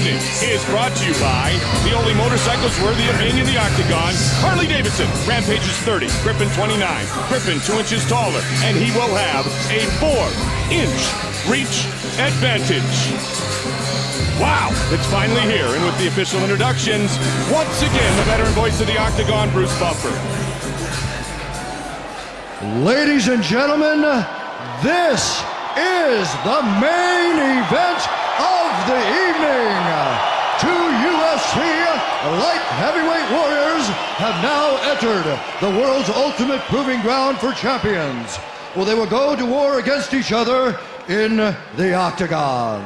evening is brought to you by the only motorcycles worthy of being in the octagon, Harley-Davidson. Rampage is 30, Griffin 29. Griffin 2 inches taller, and he will have a 4-inch reach advantage. Wow, it's finally here, and with the official introductions, once again, the veteran voice of the octagon, Bruce Buffer. Ladies and gentlemen, this is the main event of the evening. Two UFC light heavyweight warriors have now entered the world's ultimate proving ground for champions. Well, they will go to war against each other in the octagon.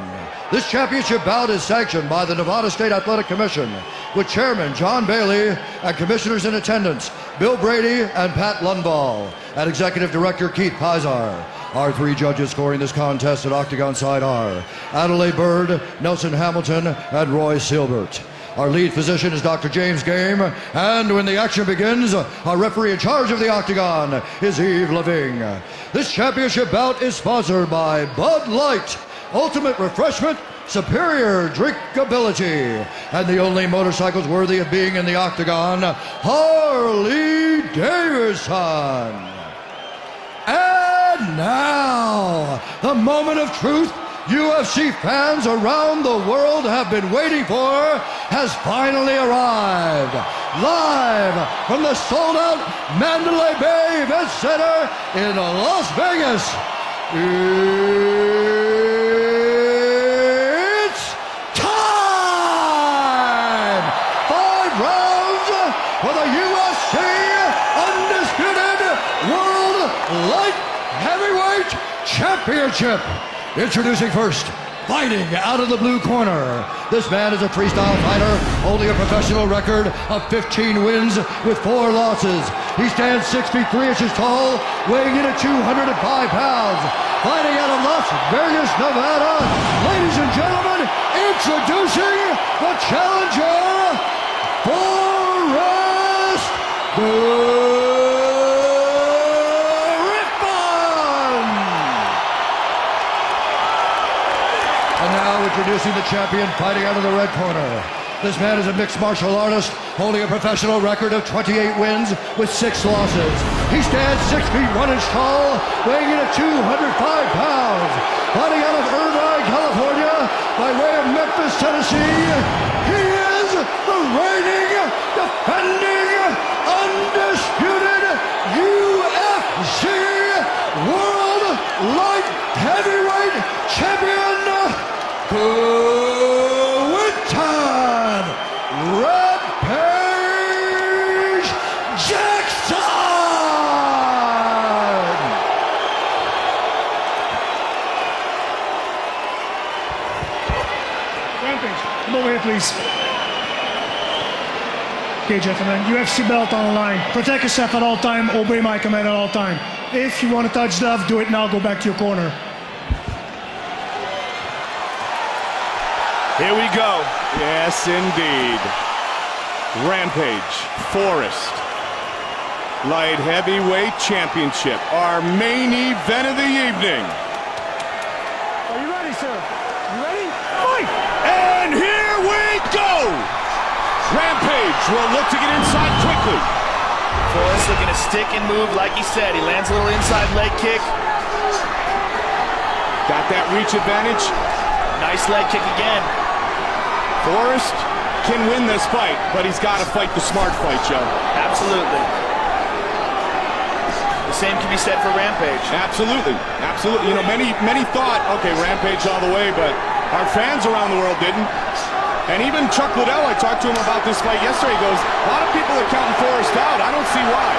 This championship bout is sanctioned by the Nevada State Athletic Commission, with Chairman John Bailey and commissioners in attendance, Bill Brady and Pat Lundvall, and Executive Director Keith Pizar. Our three judges scoring this contest at Octagon side are Adelaide Bird, Nelson Hamilton, and Roy Silbert. Our lead physician is Dr. James Game, and when the action begins, our referee in charge of the Octagon is Yves Leving. This championship bout is sponsored by Bud Light, Ultimate Refreshment, Superior Drinkability, and the only motorcycles worthy of being in the Octagon, Harley-Davidson. And now, the moment of truth UFC fans around the world have been waiting for has finally arrived. Live from the sold-out Mandalay Bay Event Center in Las Vegas, it's time! 5 rounds for the UFC Undisputed World Light Heavyweight Championship. Introducing first, fighting out of the blue corner. This man is a freestyle fighter, holding a professional record of 15 wins with 4 losses. He stands 6 feet 3 inches tall, weighing in at 205 pounds. Fighting out of Las Vegas, Nevada, ladies and gentlemen, introducing the challenger, Forrest Griffin. And now introducing the champion, fighting out of the red corner. This man is a mixed martial artist, holding a professional record of 28 wins with 6 losses. He stands 6 feet 1 inch tall, weighing in at 205 pounds. Fighting out of Irvine, California, by way of Memphis, Tennessee, he is the reigning, defending, undisputed UFC World Light Heavyweight Champion, Rampage Jackson! Rampage, come over here, please. Okay, gentlemen, UFC belt on the line. Protect yourself at all time, obey my command at all time. If you want to touch stuff, do it now, go back to your corner. Here we go. Yes, indeed. Rampage, Forrest. Light Heavyweight Championship, our main event of the evening. Are you ready, sir? You ready? Fight! And here we go! Rampage will look to get inside quickly. Forrest looking to stick and move like he said. He lands a little inside leg kick. Got that reach advantage. Nice leg kick again. Forrest can win this fight, but he's got to fight the smart fight, Joe. Absolutely. The same can be said for Rampage. Absolutely, absolutely. You know, many thought, okay, Rampage all the way, but our fans around the world didn't. And even Chuck Liddell, I talked to him about this fight yesterday, he goes, a lot of people are counting Forrest out. I don't see why.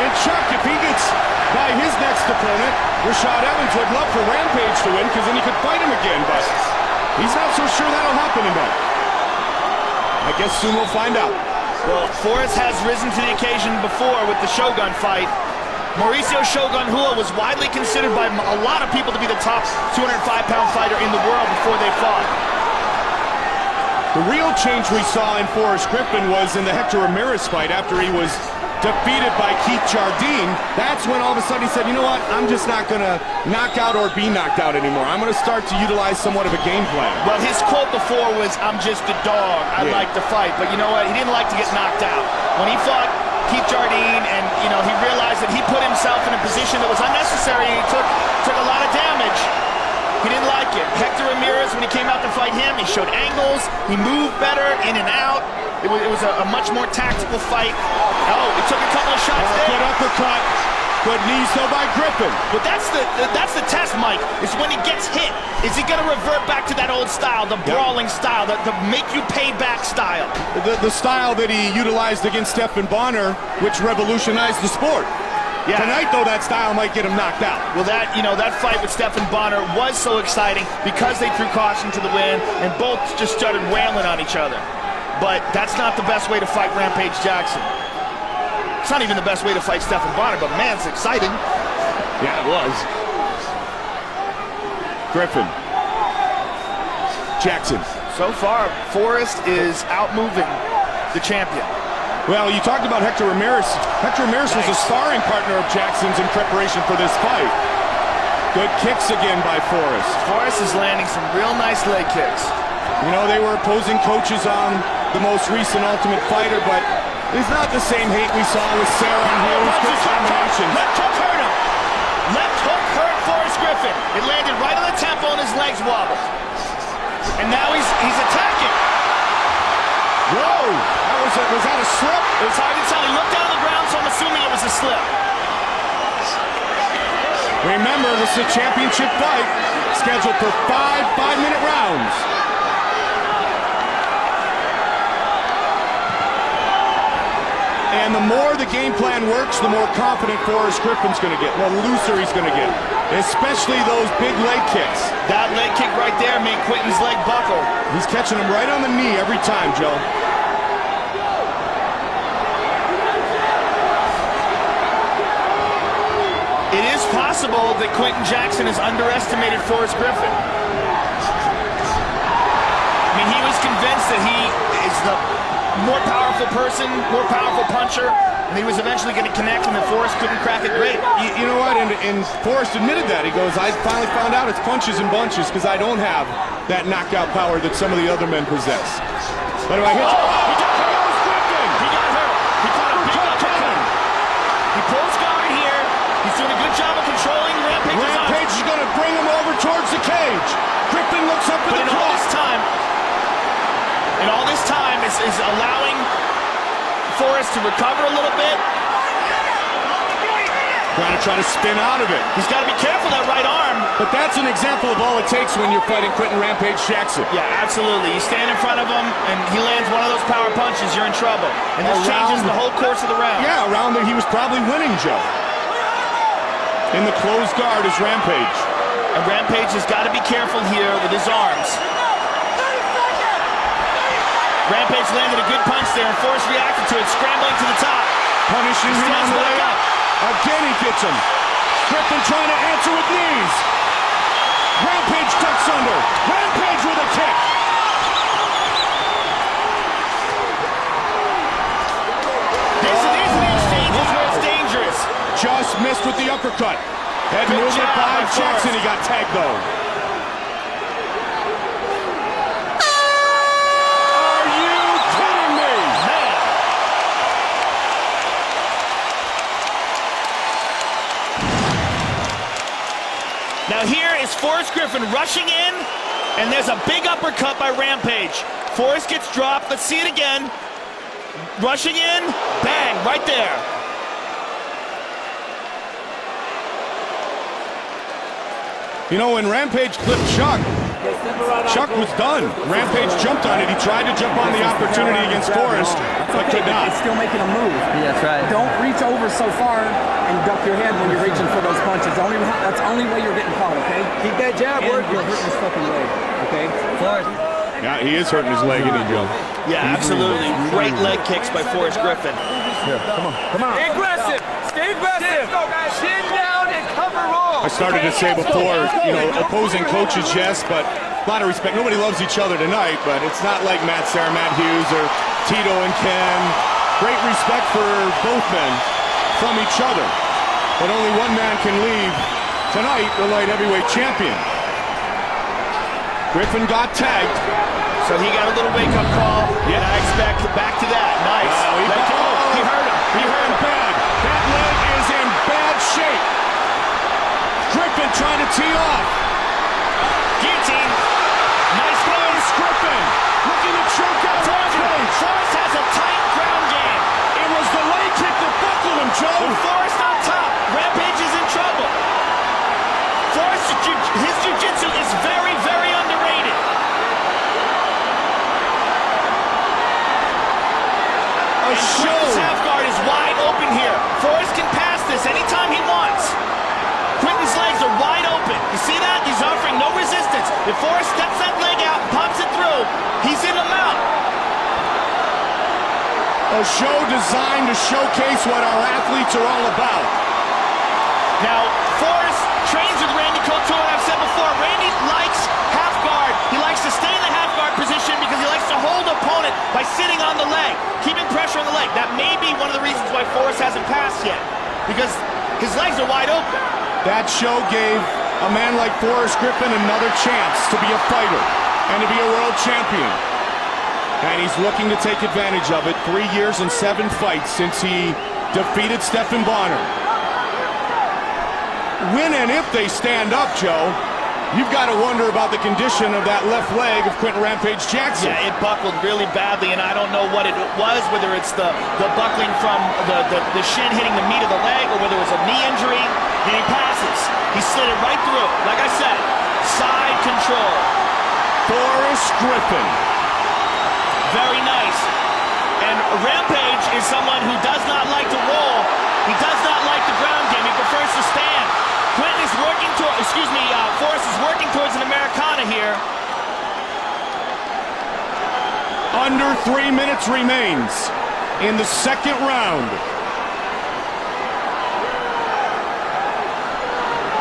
And Chuck, if he gets by his next opponent, Rashad Evans, would love for Rampage to win, because then he could fight him again, but he's not so sure that'll happen tonight. I guess soon we'll find out. Well, Forrest has risen to the occasion before with the Shogun fight. Mauricio Shogun Rua was widely considered by a lot of people to be the top 205-pound fighter in the world before they fought. The real change we saw in Forrest Griffin was in the Hector Ramirez fight after he was defeated by Keith Jardine, that's when all of a sudden he said, you know what, I'm just not going to knock out or be knocked out anymore. I'm going to start to utilize somewhat of a game plan. Well, his quote before was, I'm just a dog. I like to fight. But you know what? He didn't like to get knocked out. When he fought Keith Jardine and, you know, he realized that he put himself in a position that was unnecessary. He took a lot of damage. He didn't like it. Hector Ramirez, when he came out to fight him, he showed angles. He moved better in and out. It was a much more tactical fight. Oh, he took a couple of shots there. Good uppercut. Good knees though by Griffin. But that's the test, Mike, is when he gets hit. Is he going to revert back to that old style, the brawling style, the make you pay back style? The style that he utilized against Stephan Bonner, which revolutionized the sport. Yeah. Tonight, though, that style might get him knocked out. Well, that fight with Stephan Bonner was so exciting because they threw caution to the wind and both just started wailing on each other. But that's not the best way to fight Rampage Jackson. It's not even the best way to fight Stephan Bonner, but man, it's exciting. Yeah, it was. Griffin. Jackson. So far, Forrest is out-moving the champion. Well, you talked about Hector Ramirez. Hector Ramirez was a sparring partner of Jackson's in preparation for this fight. Good kicks again by Forrest. Forrest is landing some real nice leg kicks. You know, they were opposing coaches on the most recent Ultimate Fighter, but it's not the same hate we saw with Sarah and Hill's good combinations. Left hook hurt him. Left hook hurt Forrest Griffin. It landed right on the temple and his legs wobbled. And now he's attacking. Whoa! Was that a slip? It's hard to tell. He looked down on the ground, so I'm assuming it was a slip. Remember, this is a championship fight scheduled for 5 5-minute rounds. And the more the game plan works, the more confident Forrest Griffin's going to get, the looser he's going to get, especially those big leg kicks. That leg kick right there made Quinton's leg buckle. He's catching him right on the knee every time, Joe. It is possible that Quinton Jackson has underestimated Forrest Griffin. I mean, he was convinced that he is the more powerful person, more powerful puncher, and he was eventually going to connect, and that Forrest couldn't crack it great. You know what, and Forrest admitted that. He goes, I finally found out it's punches and bunches because I don't have that knockout power that some of the other men possess. But if I hit you... He got hurt. He caught a big uppercut. He pulls guard here. He's doing a good job of controlling Rampage. Rampage is going to bring him over towards the cage. Griffin looks up for the cross. All this time is allowing Forrest to recover a little bit. Try to spin out of it. He's got to be careful, that right arm. But that's an example of all it takes when you're fighting Quinton Rampage Jackson. Yeah, absolutely. You stand in front of him, and he lands one of those power punches, you're in trouble. And this changes the whole course of the round. Yeah, around there he was probably winning, Joe. In the closed guard is Rampage. And Rampage has got to be careful here with his arms. Rampage landed a good punch there, and Forrest reacted to it, scrambling to the top. Punishing him on the way up. Again he gets him. Griffin trying to answer with knees. Rampage ducks under. Rampage with a kick. These are stages where it's dangerous. Just missed with the uppercut. Head movement by Jackson. He got tagged though. Now here is Forrest Griffin rushing in, and there's a big uppercut by Rampage. Forrest gets dropped. Let's see it again. Rushing in, bang, right there. You know, when Rampage clipped Chuck was done. Rampage jumped on it. He tried to jump on the opportunity against Forrest, but could not. It's still making a move. Yeah, that's right. Don't reach over so far and duck your head when you're reaching for those punches. That's the only way you're getting caught, okay? Keep that jab working. You're hurting his fucking leg, okay? Forrest. Yeah, he is hurting his leg, isn't he, Joe? Yeah, absolutely. Great leg kicks by Forrest Griffin. Here, come on. Stay aggressive. Stay aggressive. Chin down and cover roll. I started to say before, you know, opposing coaches, yes, but a lot of respect. Nobody loves each other tonight, but it's not like Matt Hughes or Tito and Ken. great respect for both men from each other. But only one man can leave tonight the light heavyweight champion. Griffin got tagged. So he got a little wake-up call, and I expect back to that. Nice. He hurt him. He hurt him bad. That leg is in bad shape. Griffin trying to tee off. Guillotine. Nice close. Griffin looking to choke out Rampage. Forrest has a tight ground game. It was the leg kick that buckled him, Joe. With Forrest on top, Rampage is in trouble. Forrest, his jiu-jitsu is very, very underrated. Quinton's half guard is wide open here. Forrest can pass this anytime he wants. Quinton's legs are wide open. You see that? He's offering no resistance. If Forrest steps that leg out and pops it through, he's in the mount. A show designed to showcase what our athletes are all about. Now, Forrest trains with Randy Couture, and I've said before, Randy likes half guard. He likes to stay in the half guard position because he likes to hold the opponent by sitting on the leg, keeping pressure on the leg. That may be one of the reasons why Forrest hasn't passed yet, because his legs are wide open. That show gave a man like Forrest Griffin another chance to be a fighter and to be a world champion. And he's looking to take advantage of it. 3 years and 7 fights since he defeated Stephan Bonner. When and if they stand up, Joe, you've got to wonder about the condition of that left leg of Quinton Rampage Jackson. Yeah, it buckled really badly, and I don't know what it was, whether it's the buckling from the shin hitting the meat of the leg, or whether it was a knee injury, and he passes. He slid it right through. Like I said, side control. Forrest Griffin. Very nice. And Rampage is someone who does not like to roll. He does not like the ground game. He prefers to stand. Quinton is working toward, Forrest is working towards an Americana here. Under 3 minutes remains in the second round.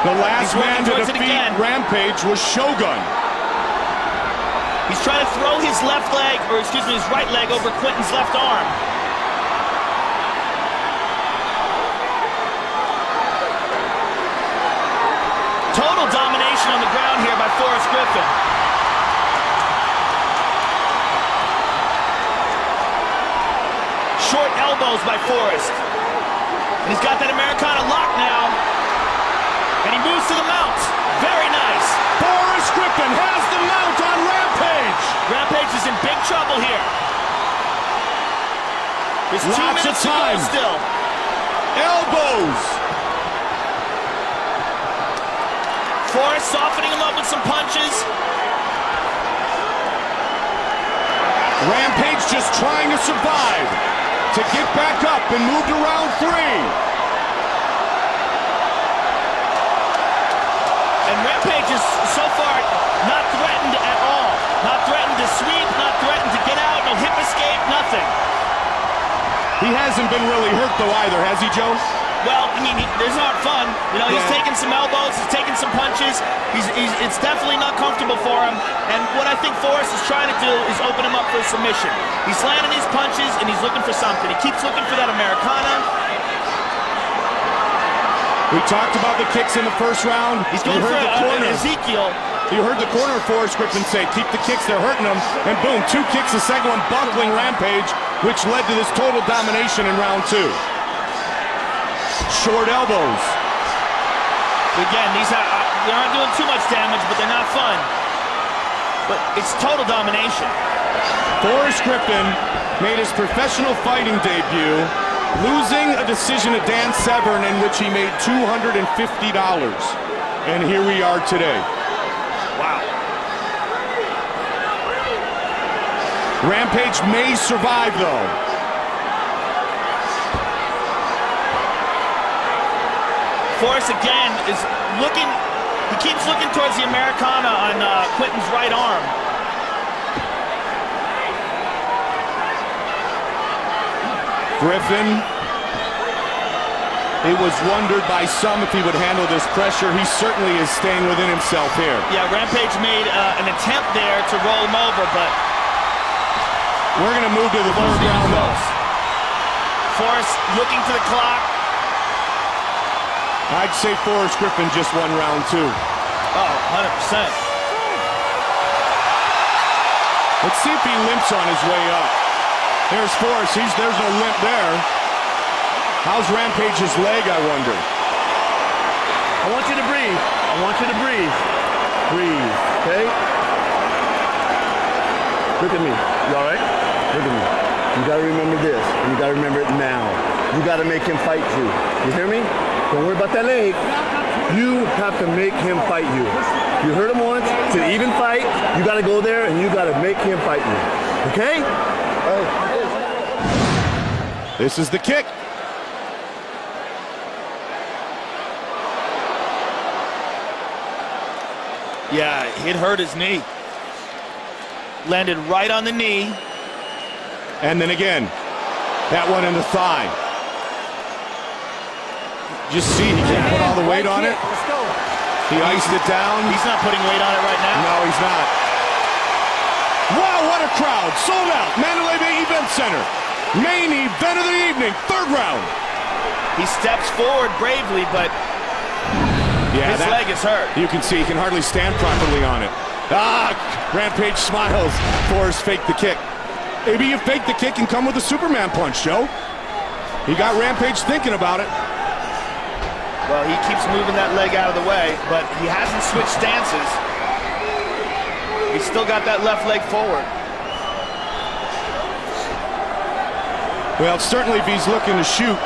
The last man to defeat Rampage was Shogun. He's trying to throw his left leg, or excuse me, his right leg over Quinton's left arm. Total domination on the ground here by Forrest Griffin. Short elbows by Forrest. And he's got that Americana locked now. And he moves to the mount. Very nice. Forrest Griffin has the mount on Rampage. Rampage is in big trouble here. There's 2 minutes to go still. Elbows. Forrest softening him up with some punches. Rampage just trying to survive, to get back up and move to round 3. And Rampage is so far not threatened at all. Not threatened to sweep, not threatened to get out, no hip escape, nothing. He hasn't been really hurt though either, has he, Joe? Well, I mean, there's not fun. You know, he's taking some elbows, he's taking some punches. It's definitely not comfortable for him. And what I think Forrest is trying to do is open him up for a submission. He's landing these punches, and he's looking for something. He keeps looking for that Americana. We talked about the kicks in the first round. He's going for Ezekiel. You heard the corner of Forrest Griffin say, keep the kicks, they're hurting him. And boom, 2 kicks, the second one buckling Rampage, which led to this total domination in round 2. Short elbows. Again, they aren't doing too much damage, but they're not fun. But it's total domination. Forrest Griffin made his professional fighting debut, losing a decision to Dan Severn in which he made $250. And here we are today. Wow. Rampage may survive, though. Forrest again is looking, he keeps looking towards the Americana on Quinton's right arm. Griffin, it was wondered by some if he would handle this pressure. He certainly is staying within himself here. Yeah, Rampage made an attempt there to roll him over, but we're going to move to the third round, though. Forrest looking to the clock. I'd say Forrest Griffin just won round 2. Oh, 100%. Let's see if he limps on his way up. There's Forrest. There's no limp there. How's Rampage's leg, I wonder? I want you to breathe. I want you to breathe. Breathe, okay? Look at me. You all right? Look at me. You gotta remember this, and you gotta remember it now. You gotta make him fight you. You hear me? Don't worry about that leg. You have to make him fight you. You hurt him once, to even fight, you gotta go there and you gotta make him fight you. Okay? This is the kick. Yeah, it hurt his knee. Landed right on the knee. And then again, that one in the thigh. Just see, he can't put all the weight on it. Let's go. He iced it down. He's not putting weight on it right now. No, he's not. Wow, what a crowd. Sold out. Mandalay Bay Event Center. Main event of the evening, 3rd round. He steps forward bravely, but his leg is hurt. You can see he can hardly stand properly on it. Rampage smiles. Forrest faked the kick. Maybe you fake the kick and come with a Superman punch, Joe. He got Rampage thinking about it. Well, he keeps moving that leg out of the way, but he hasn't switched stances. He's still got that left leg forward. Well, certainly if he's looking to shoot,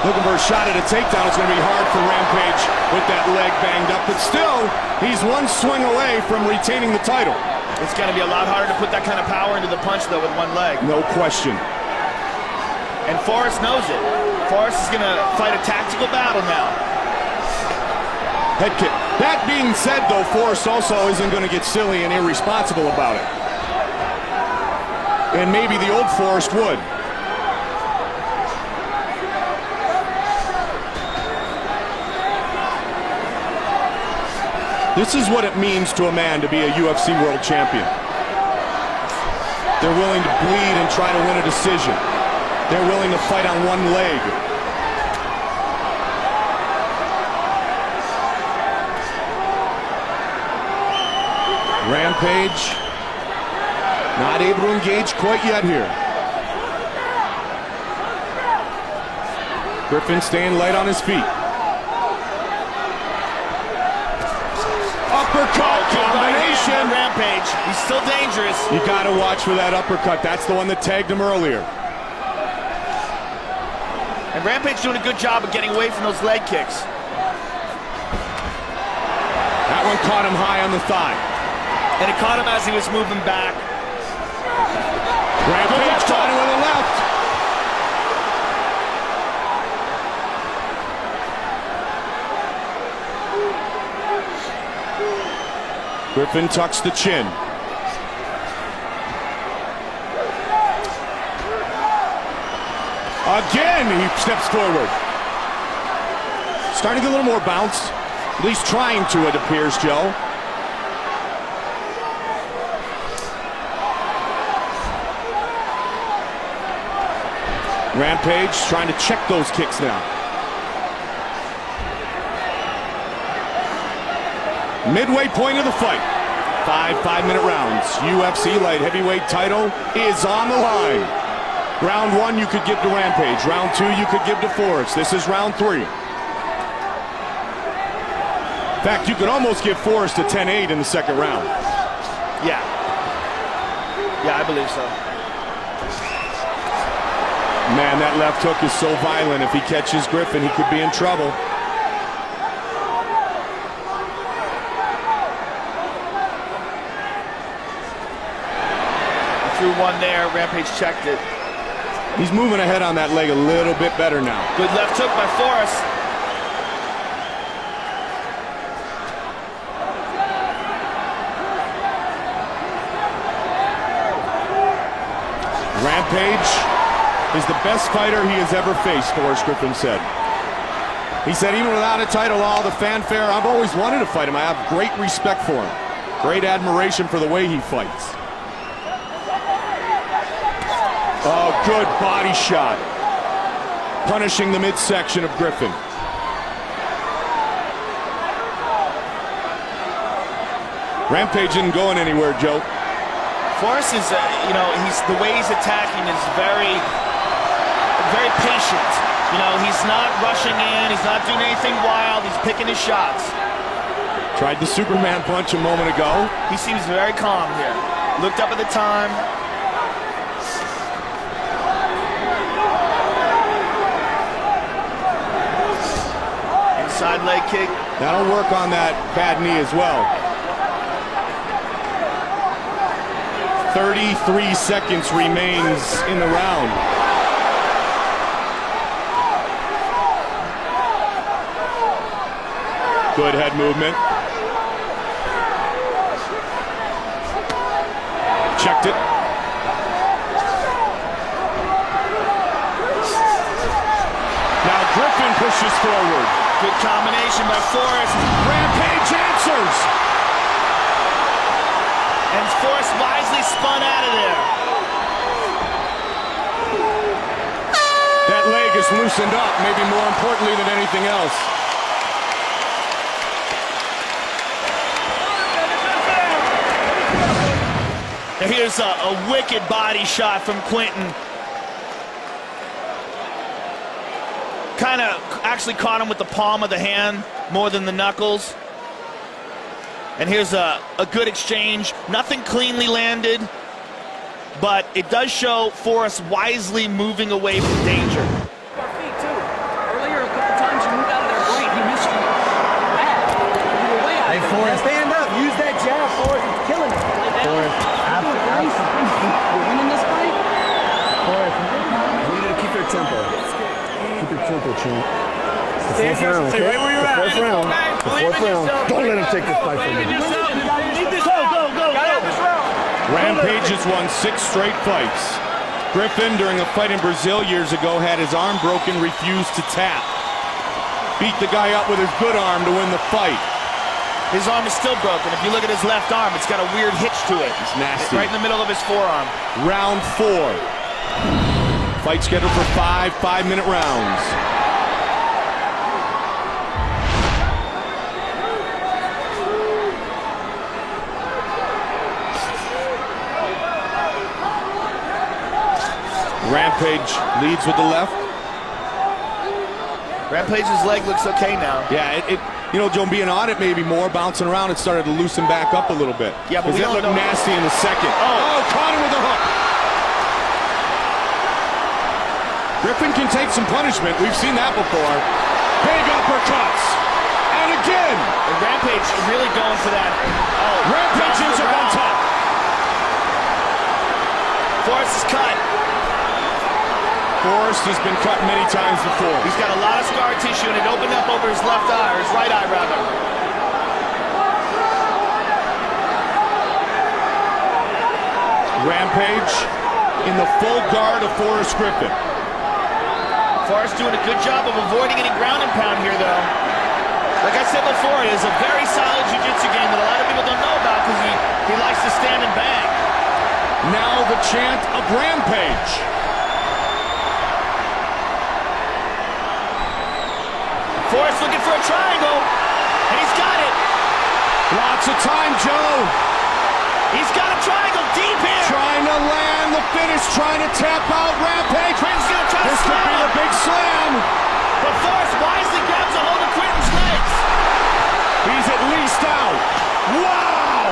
looking for a shot at a takedown, it's going to be hard for Rampage with that leg banged up. But still, he's one swing away from retaining the title. It's going to be a lot harder to put that kind of power into the punch, though, with one leg. No question. And Forrest knows it. Forrest is going to fight a tactical battle now. Head kick. That being said, though, Forrest also isn't going to get silly and irresponsible about it. And maybe the old Forrest would. This is what it means to a man to be a UFC world champion. They're willing to bleed and try to win a decision. They're willing to fight on one leg. Rampage not able to engage quite yet here. Griffin staying light on his feet. Uppercut combination. Rampage. He's still dangerous. You got to watch for that uppercut. That's the one that tagged him earlier. And Rampage doing a good job of getting away from those leg kicks. That one caught him high on the thigh. And it caught him as he was moving back. Rampage caught him with a left. Griffin tucks the chin. Again, he steps forward. Starting to get a little more bounce. At least trying to, it appears, Joe. Rampage trying to check those kicks now. Midway point of the fight. 5-minute rounds. UFC light heavyweight title is on the line. Round 1 you could give to Rampage. Round 2 you could give to Forrest. This is round 3. In fact, you could almost give Forrest a 10-8 in the second round. Yeah. Yeah, I believe so. Man, that left hook is so violent. If he catches Griffin, he could be in trouble. Threw one there. Rampage checked it. He's moving ahead on that leg a little bit better now. Good left hook by Forrest. Rampage is the best fighter he has ever faced, Forrest Griffin said. He said even without a title, all the fanfare, I've always wanted to fight him. I have great respect for him. Great admiration for the way he fights. Oh, good body shot. punishing the midsection of Griffin. Rampage isn't going anywhere, Joe. Forrest is, the way he's attacking is very, very patient. He's not rushing in. He's not doing anything wild. He's picking his shots. Tried the Superman punch a moment ago. He seems very calm here. Looked up at the time. Inside leg kick. That'll work on that bad knee as well. 33 seconds remains in the round. Good head movement. Checked it. Now Griffin pushes forward. Good combination by Forrest. Rampage answers. And Forrest wisely spun out of there. That leg is loosened up, maybe more importantly than anything else. Now here's a wicked body shot from Quinton. Kind of actually caught him with the palm of the hand more than the knuckles. And here's a good exchange. Nothing cleanly landed, but it does show Forrest wisely moving away from danger. Our feet too. Earlier, a couple times you moved out of there great. He missed you. Bad. You were way out. Hey, Forrest, stand up. Use that jab, Forrest. It's killing him. Forrest, you're winning this fight. Forrest, you need to keep your tempo. Keep your tempo, champ. The fourth round, okay? The fourth round. The fourth round. Don't let him take this fight from you. Go. Rampage has won 6 straight fights. Griffin, during a fight in Brazil years ago, had his arm broken, refused to tap. Beat the guy up with his good arm to win the fight. His arm is still broken. If you look at his left arm, it's got a weird hitch to it. It's nasty. Right in the middle of his forearm. Round 4. Fight scheduled for 5 5-minute rounds. Rampage leads with the left. Rampage's leg looks okay now. Yeah, Joe, being on it maybe more, bouncing around, it started to loosen back up a little bit. Yeah, but it looked nasty in the second. Oh, caught him with a hook. Griffin can take some punishment. We've seen that before. Big uppercuts. And again. And Rampage really going for that. Oh, Rampage ends up on top. Forrest is cut. Forrest has been cut many times before. He's got a lot of scar tissue, and it opened up over his left eye, or his right eye, rather. Rampage in the full guard of Forrest Griffin. Forrest doing a good job of avoiding any ground and pound here, though. Like I said before, it is a very solid jiu-jitsu game that a lot of people don't know about because he likes to stand and bang. Now the chant of Rampage. Forrest looking for a triangle, and he's got it. Lots of time, Joe. He's got a triangle deep here. Trying to land the finish, trying to tap out Rampage. Quinton's gonna try to this could be the big slam. But Forrest wisely grabs a hold of Quinton's legs. He's at least out. Wow!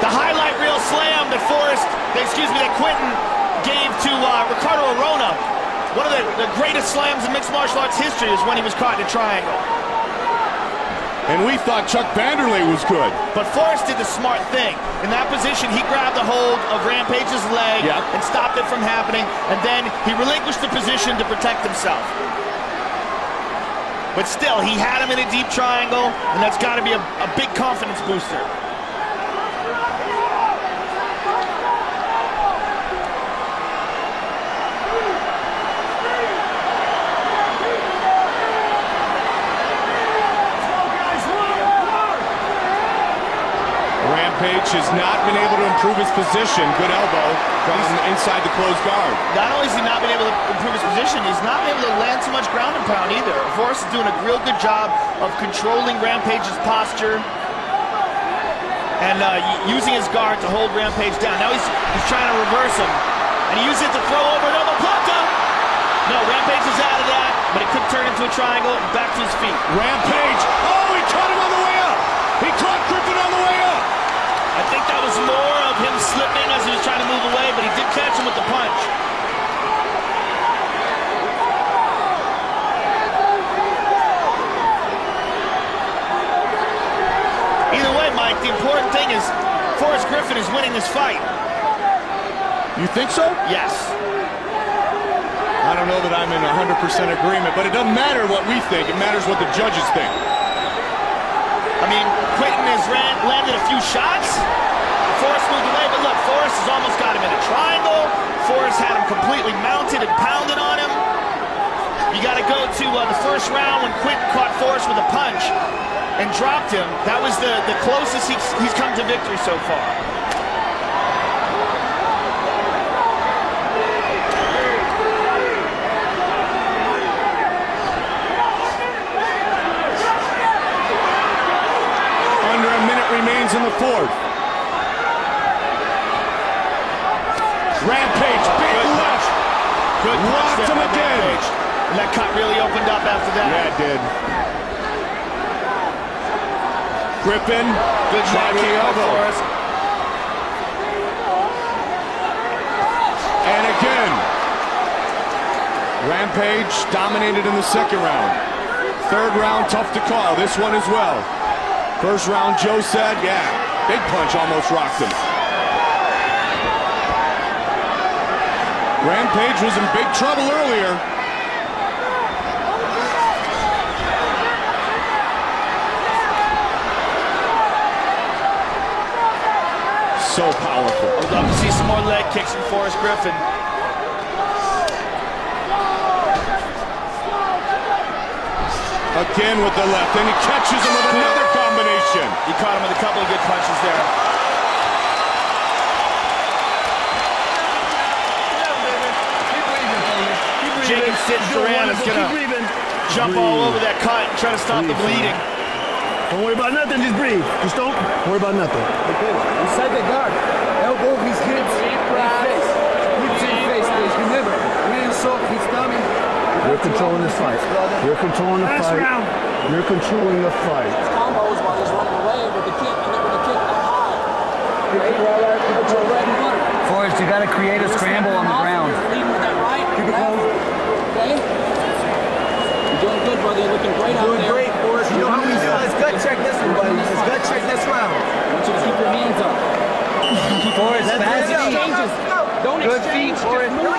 The highlight reel slam that that Quinton gave to Ricardo Arona. One of the greatest slams in mixed martial arts history is when he was caught in a triangle. And we thought Chuck Vanderlei was good. But Forrest did the smart thing. In that position, he grabbed a hold of Rampage's leg and stopped it from happening, and then he relinquished the position to protect himself. But still, he had him in a deep triangle, and that's got to be a big confidence booster. Rampage has not been able to improve his position. Good elbow from inside the closed guard. Not only has he not been able to improve his position, he's not been able to land too much ground and pound either. Forrest is doing a real good job of controlling Rampage's posture and using his guard to hold Rampage down. Now he's trying to reverse him, and he uses it to throw over an omoplata. No, Rampage is out of that, but it could turn into a triangle and back to his feet. Rampage, oh, he caught him on the way up. He caught Griffin on the way up. I think that was more of him slipping as he was trying to move away, but he did catch him with the punch. Either way, Mike, the important thing is Forrest Griffin is winning this fight. You think so? Yes. I don't know that I'm in 100% agreement, but it doesn't matter what we think. It matters what the judges think. I mean, Quinton has landed a few shots. Forrest moved away, but look, Forrest has almost got him in a triangle. Forrest had him completely mounted and pounded on him. You got to go to the first round when Quinton caught Forrest with a punch and dropped him. That was the closest he's come to victory so far. Remains in the fourth. Rampage, big left. Good Locked him again. And that cut really opened up after that. Yeah, it did. Griffin, good shot elbow. for us. And again. Rampage dominated in the second round. Third round, tough to call. This one as well. First round, Joe said, yeah, big punch almost rocked him. Rampage was in big trouble earlier. So powerful. I'd love to see some more leg kicks from Forrest Griffin. Again with the left, and he catches him with another combination. He caught him with a couple of good punches there. Jacob Duran is going to jump all over that cut and try to stop the bleeding. Don't worry about nothing, just breathe. Just don't worry about nothing. Okay, inside the guard. Elbow his hips, face. Hips and face, please. Remember, hands soft, his tummy. You're controlling this fight. You're controlling the fight. You're controlling the fight. Combos while he's running away with the kick, and then with the kick up high. Put your bread and butter. Forrest, you got to create a scramble on the ground. You're leading with that right. Keep it close. Okay? You're doing good, brother. You're looking great out there. Doing great, Forrest. You know how we do. Let's gut check this one, buddy. Let's gut check this round. I want you to keep your hands up. Forrest, fast Exchanges. Don't exchange. Just move.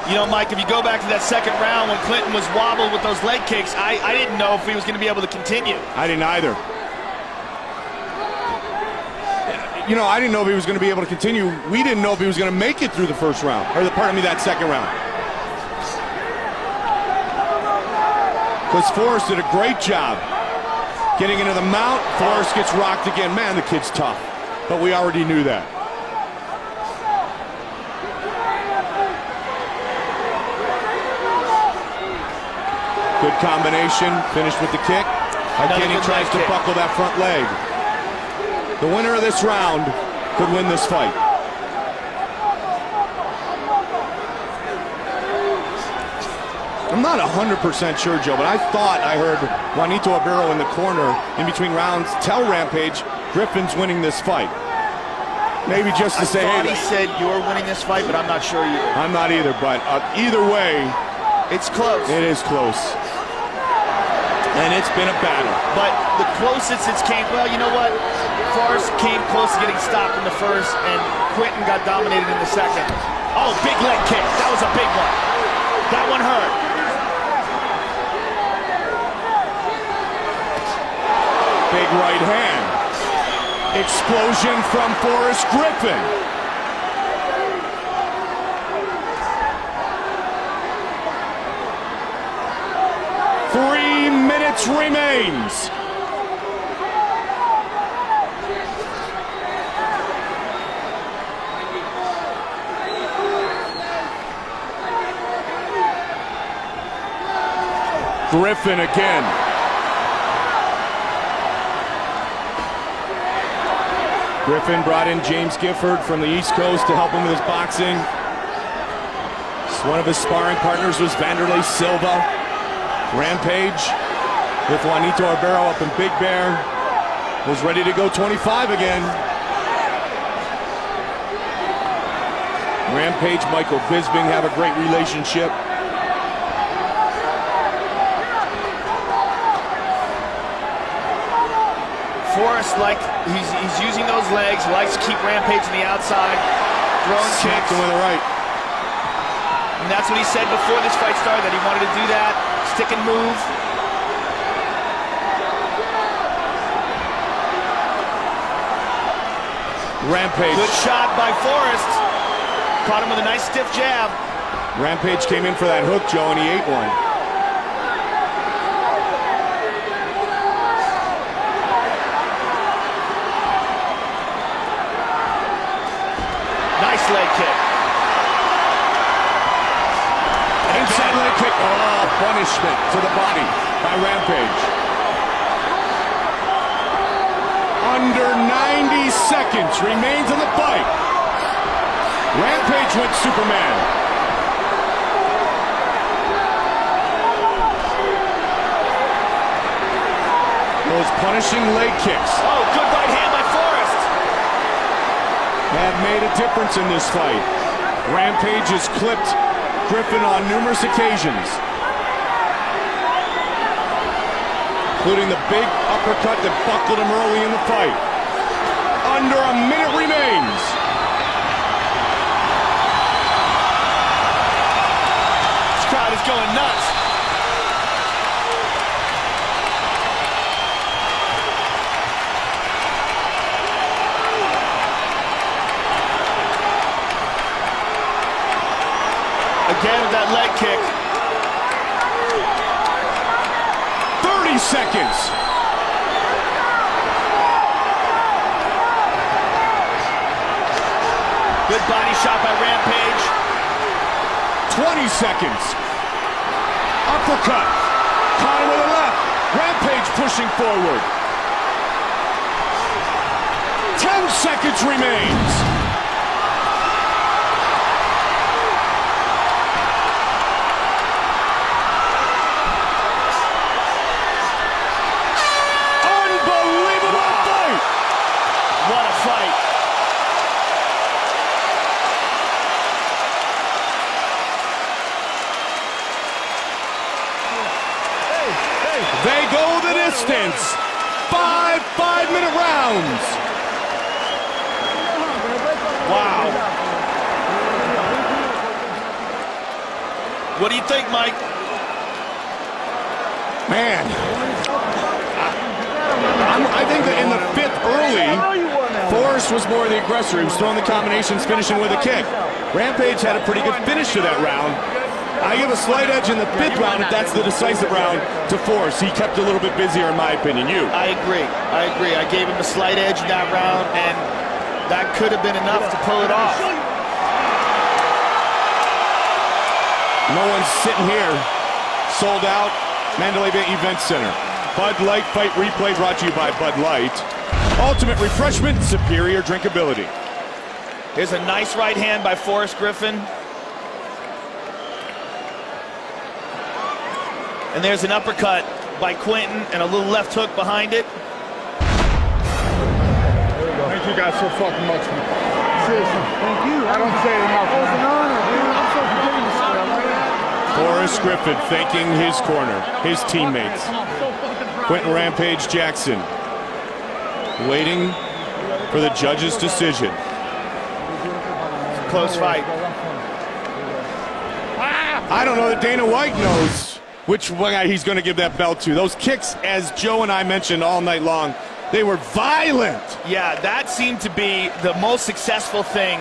You know, Mike, if you go back to that second round when Clinton was wobbled with those leg kicks, I didn't know if he was going to be able to continue. I didn't either. You know, I didn't know if he was going to be able to continue. We didn't know if he was going to make it through the first round, or that second round. Because Forrest did a great job getting into the mount. Forrest gets rocked again. Man, the kid's tough. But we already knew that. Good combination, finished with the kick. Again, he tries to buckle that front leg. The winner of this round could win this fight. I'm not 100% sure, Joe, but I thought I heard Juanito Aguero in the corner in between rounds tell Rampage Griffin's winning this fight. Maybe just to say, I thought hey, he said you're winning this fight, but I'm not sure you. I'm not either, but either way, it's close. It is close. And it's been a battle. But the closest it's came, well, you know what? Forrest came close to getting stopped in the first, and Quentin got dominated in the second. Oh, big leg kick. That was a big one. That one hurt. Big right hand. Explosion from Forrest Griffin. Three minutes remains. Griffin again. Griffin brought in James Gifford from the East Coast to help him with his boxing. One of his sparring partners was Vanderlei Silva. Rampage with Juanito Arbero up in Big Bear was ready to go 25 again. Rampage, Michael Bisping have a great relationship. Forrest, like he's using those legs, likes to keep Rampage on the outside, throwing kicks. With the right. And that's what he said before this fight started, that he wanted to do that, stick and move. Rampage. Good shot by Forrest. Caught him with a nice stiff jab. Rampage came in for that hook, Joe, and he ate one. Nice leg kick. Inside leg kick. Oh, punishment to the body by Rampage. Under 90 seconds remains in the fight. Rampage went Superman. Those punishing leg kicks. Oh, good right hand by Forrest. Have made a difference in this fight. Rampage has clipped Griffin on numerous occasions, including the big uppercut that buckled him early in the fight. Under a minute remains. This crowd is going nuts. Again with that leg kick. 30 seconds. Good body shot by Rampage. 20 seconds. Uppercut. Caught him with a left. Rampage pushing forward. 10 seconds remains. They go the distance. 5 5-minute rounds. Wow. What do you think, Mike? Man. I think that in the fifth early, Forrest was more the aggressor. He was throwing the combinations, finishing with a kick. Rampage had a pretty good finish to that round. I give a slight edge in the fifth round, if that's the decisive round, to Forrest. He kept a little bit busier, in my opinion. You? I agree. I gave him a slight edge in that round, and that could have been enough to pull it off. No one's sitting here. Sold out. Mandalay Bay Event Center. Bud Light Fight Replay brought to you by Bud Light. Ultimate refreshment, superior drinkability. Here's a nice right hand by Forrest Griffin. And there's an uppercut by Quentin and a little left hook behind it. Thank you, guys. guys so fucking much, man. Seriously. Thank you. I don't say it enough. It was an honor, dude. I'm so forgiving to say that. Forrest Griffin thanking his corner, his teammates. Quentin Rampage Jackson waiting for the judge's decision. Close fight. I don't know that Dana White knows which guy he's going to give that belt to. Those kicks, as Joe and I mentioned all night long, they were violent. Yeah, that seemed to be the most successful thing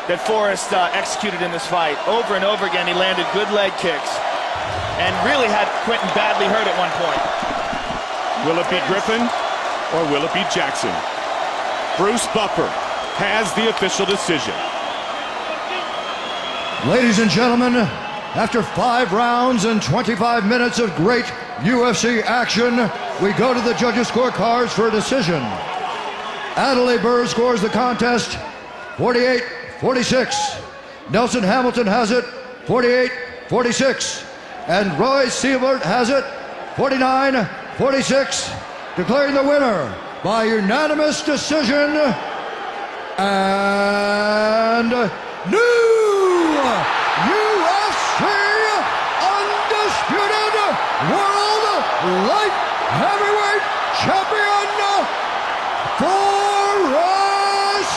that Forrest executed in this fight. Over and over again, he landed good leg kicks and really had Quentin badly hurt at one point. Will it be Griffin or will it be Jackson? Bruce Buffer has the official decision. Ladies and gentlemen, after 5 rounds and 25 minutes of great UFC action, we go to the judges' scorecards for a decision. Adelaide Burr scores the contest 48-46. Nelson Hamilton has it 48-46. And Roy Siebert has it 49-46, declaring the winner by unanimous decision and new UFC undisputed world light heavyweight champion, Forrest